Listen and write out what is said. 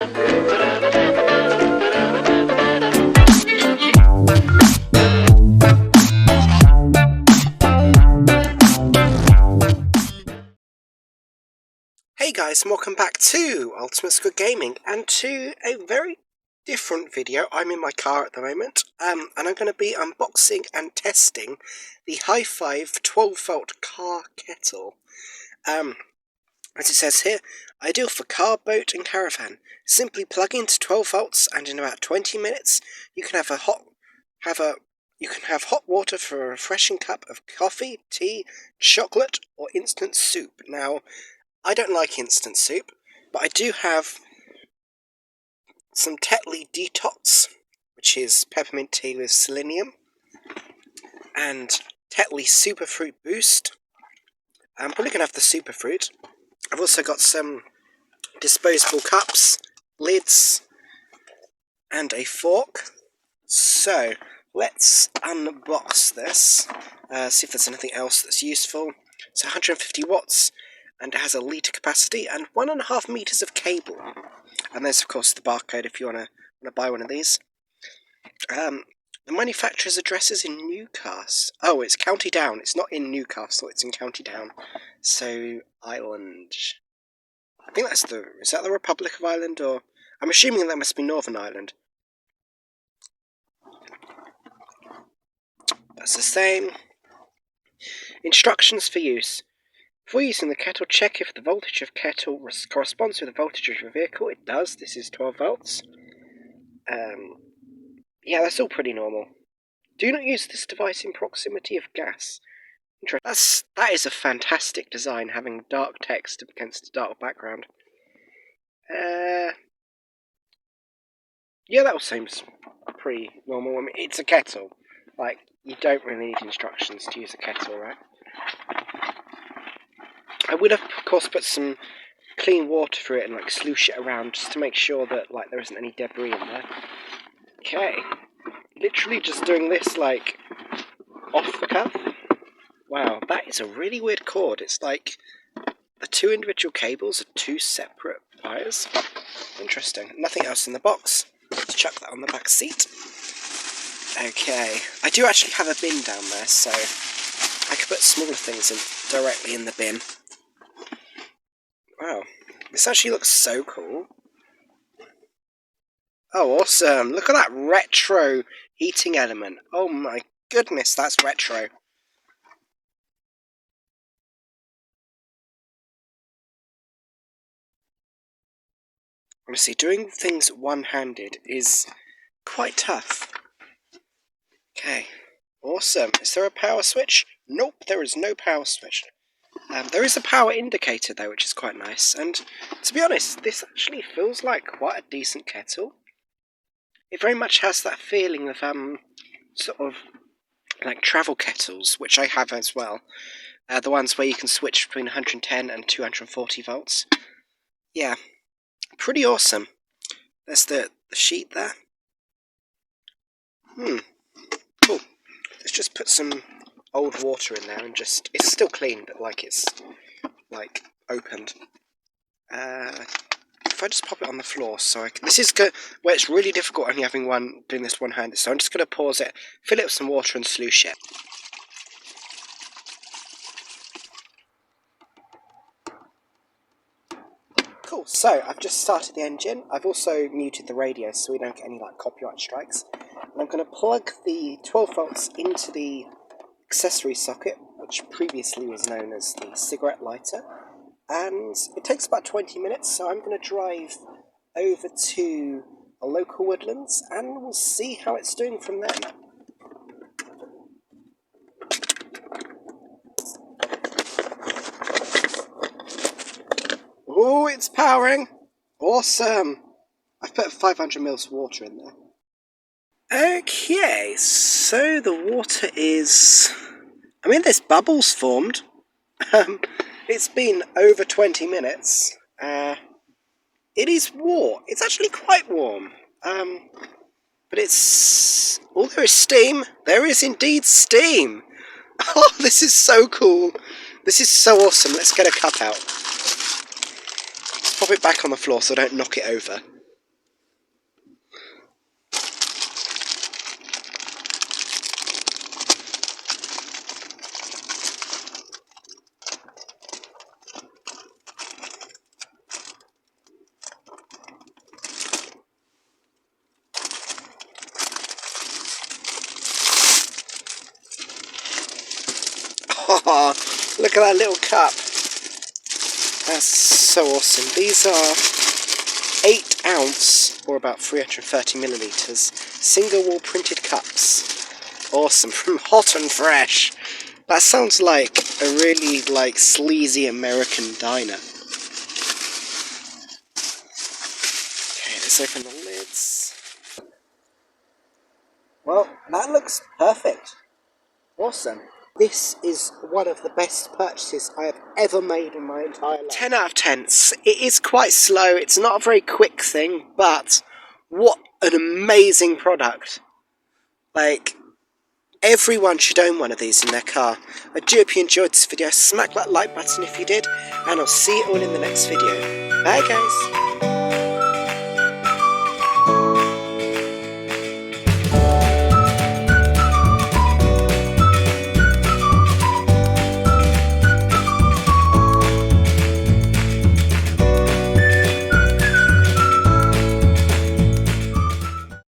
Hey guys, and welcome back to Ultimate Squid Gaming, and to a very different video. I'm in my car at the moment, and I'm going to be unboxing and testing the HyFive 12-volt car kettle. As it says here, ideal for car, boat and caravan. Simply plug into 12 volts, and in about 20 minutes you can have hot water for a refreshing cup of coffee, tea, chocolate, or instant soup. Now, I don't like instant soup, but I do have some Kettle Detox, which is peppermint tea with selenium, and Kettle Superfruit Boost. I'm probably going to have the superfruit. I've also got some disposable cups, lids, and a fork. So, let's unbox this, see if there's anything else that's useful. It's 150 watts. And it has a litre capacity and 1.5 metres of cable. And there's of course the barcode if you want to buy one of these. The manufacturer's address is in Newcastle. Oh, it's County Down. It's not in Newcastle, it's in County Down. So, Ireland. I think is that the Republic of Ireland, or... I'm assuming that must be Northern Ireland. That's the same. Instructions for use. Before using the kettle, check if the voltage of kettle corresponds with the voltage of your vehicle. It does. This is 12 volts. Yeah, that's all pretty normal. Do not use this device in proximity of gas. That is a fantastic design, having dark text against a dark background. Yeah, that all seems pretty normal. I mean, it's a kettle. Like, you don't really need instructions to use a kettle, right? I would have, of course, put some clean water through it and like sloosh it around just to make sure that like there isn't any debris in there. Okay, literally just doing this like off the cuff. Wow, that is a really weird cord. It's like the two individual cables are two separate wires. Interesting. Nothing else in the box. Let's chuck that on the back seat. Okay, I do actually have a bin down there, so I could put smaller things directly in the bin. Wow, this actually looks so cool. Oh, awesome. Look at that retro heating element. Oh my goodness, that's retro. Honestly, doing things one-handed is quite tough. Okay, awesome. Is there a power switch? Nope, there is no power switch. There is a power indicator though, which is quite nice, and to be honest, this actually feels like quite a decent kettle. It very much has that feeling of sort of like travel kettles, which I have as well. The ones where you can switch between 110 and 240 volts. Yeah, pretty awesome. There's the sheet there. Cool. Let's just put some old water in there and just... It's still clean, but like it's like opened. If I just pop it on the floor, so I can... This is where it's really difficult only having doing this one-handed. So I'm just going to pause it, fill it with some water and sloosh it. Cool, so I've just started the engine. I've also muted the radio so we don't get any like copyright strikes. And I'm going to plug the 12 volts into the accessory socket, which previously was known as the cigarette lighter. And it takes about 20 minutes, so I'm going to drive over to a local Woodlands and we'll see how it's doing from there. Oh, it's powering! Awesome! I've put 500 mils of water in there. Okay, so the water is... I mean, there's bubbles formed. It's been over 20 minutes. It is warm. It's actually quite warm. But it's... Oh, there is steam. There is indeed steam. Oh, this is so cool. This is so awesome. Let's get a cup out. Let's pop it back on the floor so I don't knock it over. Oh, look at that little cup. That's so awesome. These are 8 ounce, or about 330 millilitres, single wall printed cups. Awesome, from Hot and Fresh. That sounds like a really sleazy American diner. Okay, let's open the lids. Well, that looks perfect. Awesome. This is one of the best purchases I have ever made in my entire life. 10 out of 10. It is quite slow, it's not a very quick thing, but what an amazing product. Everyone should own one of these in their car. I do hope you enjoyed this video. Smack that like button if you did, and I'll see you all in the next video. Bye guys!